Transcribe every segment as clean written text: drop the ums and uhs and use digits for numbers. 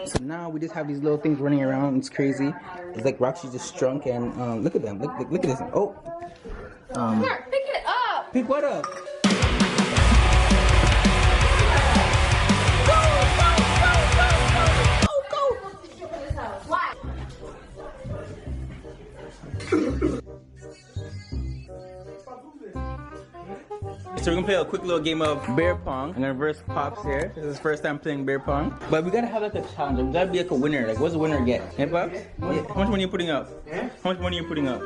So now we just have these little things running around. It's crazy. It's like Roxy just drunk and look at them. Look at this. Oh. Here, pick it up. Pick what up? So we're gonna play a quick little game of bear pong. I'm gonna verse Pops here. This is his first time playing bear pong. But we gotta have like a challenge. We gotta be like a winner. Like, what's the winner get? Hey, Pops? Yeah. How much money are you putting up? Yeah? How much money are you putting up?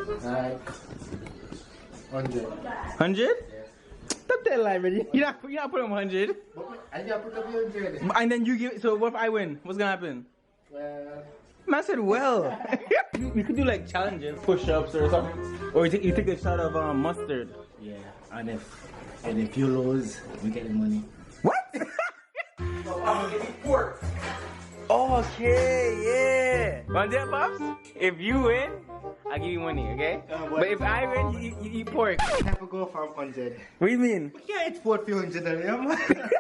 100. 100? Stop that lie, man. You're not putting 100. I just put up 100. And then you give. So what if I win? What's gonna happen? Well, Man said, well. We could do like challenges, push-ups or something. Or you take a shot of mustard. yeah. And if you lose, we get the money. What? Okay, yeah. Want that, Pops? If you win, I'll give you money, okay? But if I win, you eat pork. I have to go for 100. What do you mean? Yeah, it's 400.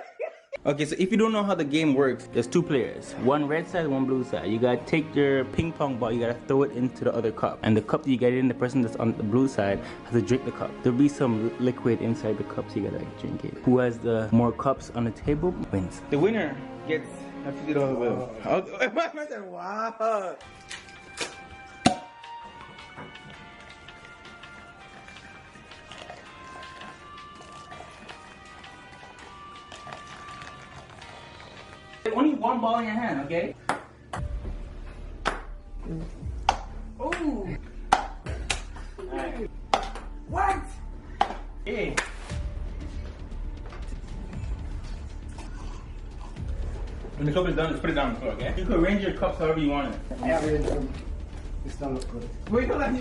Okay, so if you don't know how the game works, there's two players. One red side, one blue side. You gotta take your ping pong ball, you gotta throw it into the other cup. And the cup that you get in, the person that's on the blue side has to drink the cup. There'll be some liquid inside the cup, so you gotta like, drink it. Who has the more cups on the table wins. The winner gets a $50 bill. Okay. Wow. Only one ball in your hand, okay? Oh! Right. What? Hey. When the cup is done, just put it down on the floor, okay? You can arrange your cups however you want it. I arrange them. It's not look good. Wait, hold on.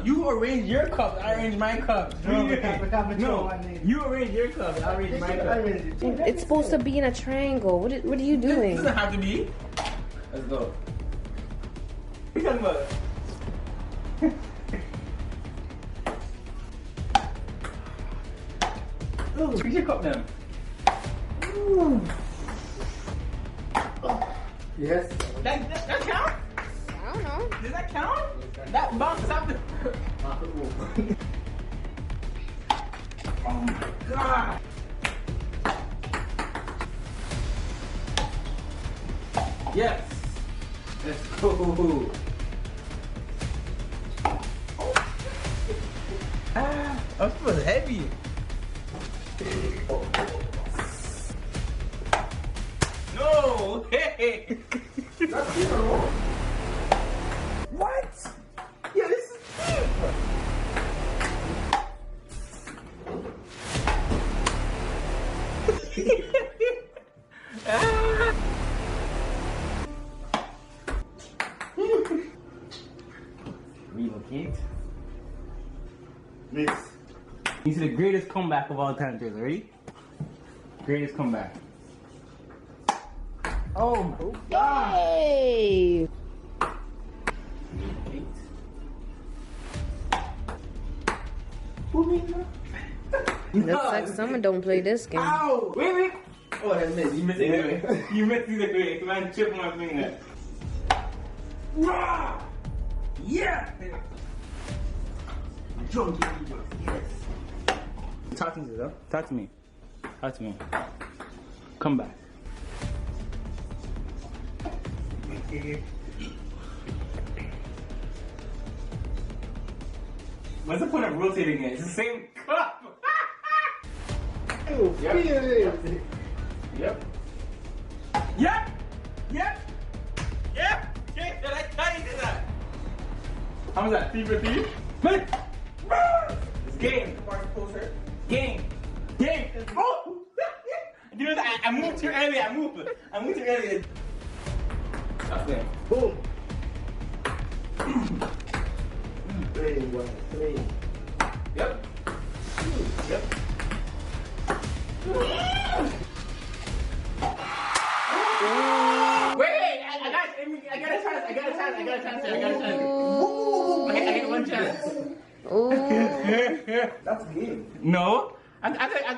You arrange your cups, I arrange my cups. No, you arrange your cups, I arrange my cups. It's supposed to be in a triangle. What are you doing? It doesn't have to be. Let's go. What are you talking about? Ooh, drink your cup now. Ooh. Yes. That count? I don't know. Does that count? That bounces out the... Oh my god. Yes. Let's go. Ah, that was heavy. No, hey. That's zero. What? Yeah, this is cheap. Relocate. Miss. You see the greatest comeback of all time, Taylor. Ready? Greatest comeback. Oh my god! Hey! Looks like someone don't play this game. Ow! Wait! Oh, that missed. You missed it. You missed it. Wait, man, chip my finger. Rah! Yeah! Drunk, yes. Talk to me, though. Talk to me. Talk to me. Come back. What's the point of rotating it? It's the same cup. Oh, Yep. Yep. Yep. Yep. Yep. Okay, did I tell you that? How was that? 3 for 3? It's game. Game. Game. Oh! You know that I moved too early. I moved too early. Stop there. Boom. 3, 1, 3. Yep. Yep. Wait, I got a chance. I got a chance. I get one chance. Ooh. That's game. No. I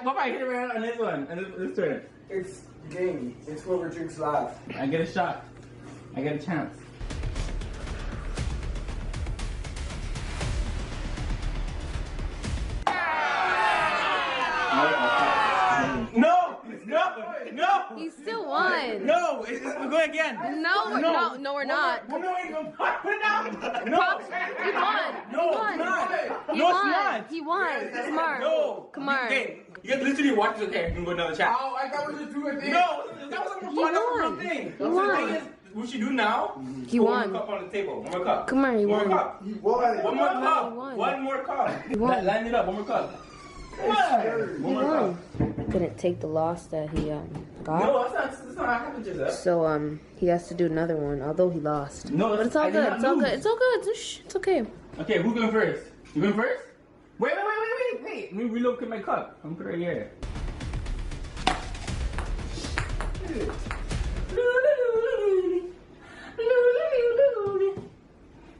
hope I hit it right on this one. And this turn. It's game. It's whoever drinks last. I get a shot. I got a chance. No! He still won. No! We're going again. No, we're not. No, we're not. Put it down. No! Pops, he won. No, He won. it's not. He No, won. it's not. He won. Kamar. No. Kamar. Okay, you can literally watch this. Okay, you can go another chat. Oh, I thought we were just doing a thing. No, that was a He fun won. thing. He won. The thing is, what you do now? He Put won. One more cup on the table. One more cup. Come on, he One won. more cup. One more cup. won. One more cup. He won. Line it up. One more cup. He One more won. cup. Couldn't take the loss that he got. No, that's not how it happened, Giselle. So he has to do another one, although he lost. No, but it's all I did good. not It's all lose. good. It's all good. It's okay. Okay, who's going first? You going first? Wait. Let me relook at my cup. I'm put it right here.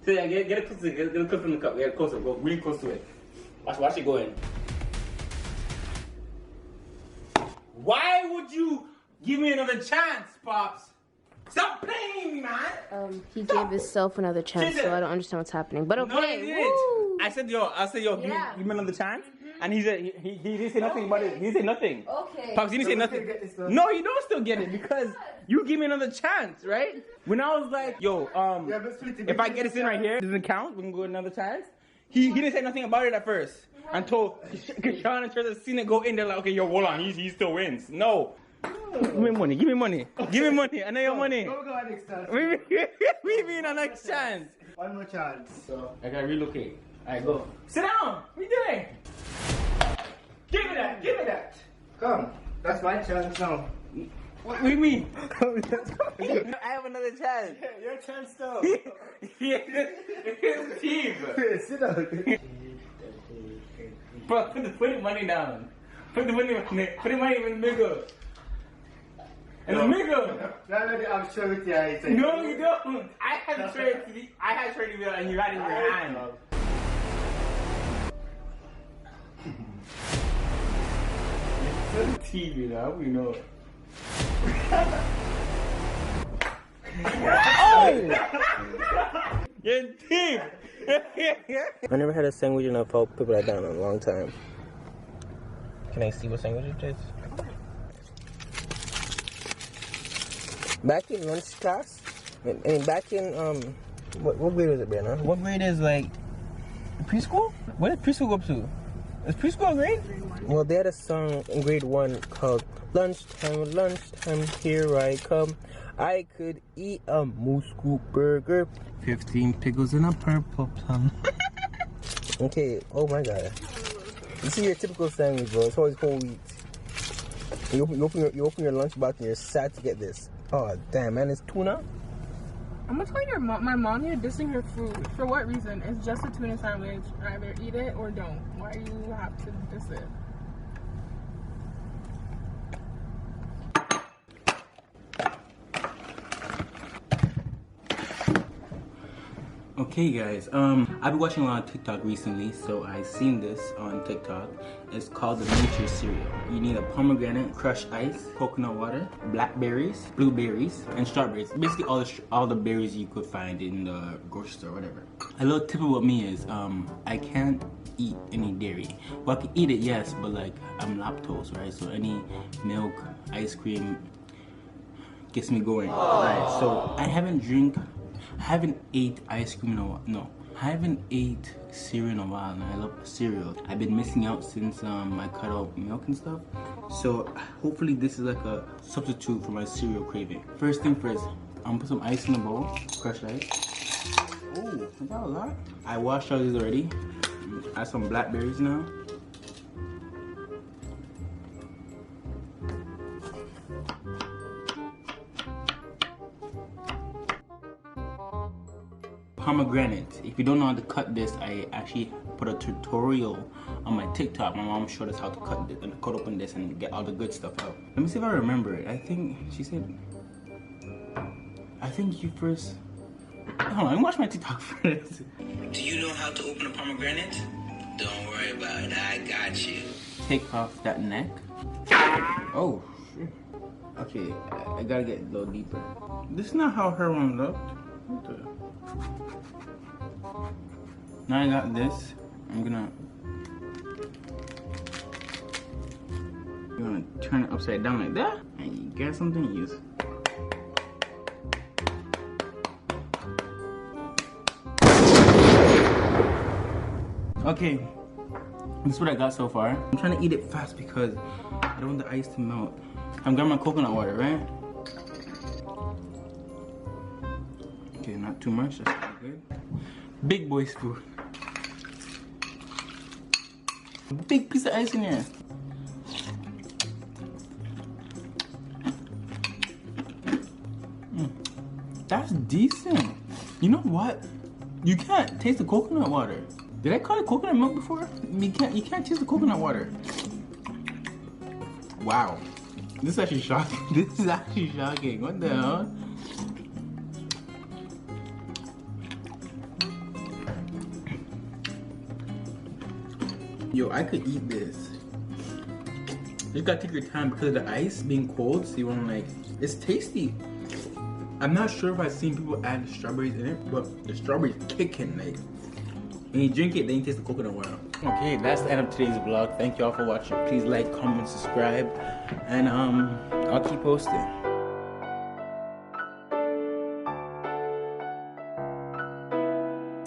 So yeah, get it close to get it close from the cup. Get it closer. Go really close to it. Watch it go in. Why would you give me another chance, Pops? Stop playing me, man! He gave himself another chance, so I don't understand what's happening. But okay. No, he didn't. Woo! I said, yo, Yeah. give me another chance. And he said, he didn't say nothing about it. He didn't say nothing. Okay. Pops, he didn't say nothing. No, you don't still get it because you give me another chance, right? When I was like, yo, if I get this in right here, it doesn't count. We can go another chance. He didn't say nothing about it at first. Until Sean and Trevor seen it go in, they're like, okay, yo, hold on, he still wins. No. Give me money. I know your money. Go next time. We mean a next chance. One more chance. So. I gotta relocate. Alright, go. Sit down! What are you doing? Give me that! Come. That's my chance now. What do you mean? I have another chance. Your chance though. It's cheap. Sit down. Bro, put the money down. Put the money in the middle. In the middle. I'm sure with you. No, you don't. I had trade to and you had it in your hand. It's TV now, we know it. Oh! You're deep! I never had a sandwich enough to help people like that in a long time. Can I see what sandwich it is? Back in lunch class, and back in what grade was it, Brianna? What grade is like preschool? What did preschool go up to? Is preschool a grade? Well, they had a song in grade 1 called Lunchtime, here I come. I could eat a moose scoop burger, 15 pickles and a purple plum. Okay, oh my god. This is your typical sandwich, bro. It's always whole wheat. You open your lunchbox and you're sad to get this. Oh damn, man, it's tuna? I'm gonna tell my mom you're dissing her food. For what reason? It's just a tuna sandwich. Either eat it or don't. Why do you have to diss it? Okay guys, I've been watching a lot of TikTok recently, so I seen this on TikTok. It's called the nature cereal. You need a pomegranate, crushed ice, coconut water, blackberries, blueberries, and strawberries. Basically all the berries you could find in the grocery store or whatever. A little tip about me is I can't eat any dairy. Well, I can eat it, yes, but like I'm lactose, right? So any milk, ice cream gets me going. Right? So I haven't ate ice cream in a while. No, I haven't ate cereal in a while, and I love cereal. I've been missing out since I cut out milk and stuff. So hopefully this is like a substitute for my cereal craving. First thing first, I'm gonna put some ice in the bowl, crushed ice. Oh, is that a lot? I washed all these already. Add some blackberries now. Pomegranate. If you don't know how to cut this, I actually put a tutorial on my TikTok. My mom showed us how to cut open this and get all the good stuff out. Let me see if I remember it. I think she said, I think you first. Hold on, let me watch my TikTok first. Do you know how to open a pomegranate? Don't worry about it, I got you. Take off that neck. Oh shit. Okay, I gotta get a little deeper. This is not how her one looked. What the? Now I got this. I'm gonna turn it upside down like that, and you get something to use. Okay, this is what I got so far. I'm trying to eat it fast because I don't want the ice to melt. I'm grabbing my coconut water, right? Okay, not too much, that's pretty good. Big boy spoon. Big piece of ice in there. That's decent. You know what? You can't taste the coconut water. Did I call it coconut milk before? You can't taste the coconut water. Wow. This is actually shocking. This is actually shocking. What the hell? Yo, I could eat this. You just gotta take your time because of the ice being cold, so you wanna like, it's tasty. I'm not sure if I've seen people add strawberries in it, but the strawberries kicking, like, when you drink it, then you taste the coconut water. Okay, that's the end of today's vlog. Thank you all for watching. Please like, comment, subscribe, and I'll keep posting.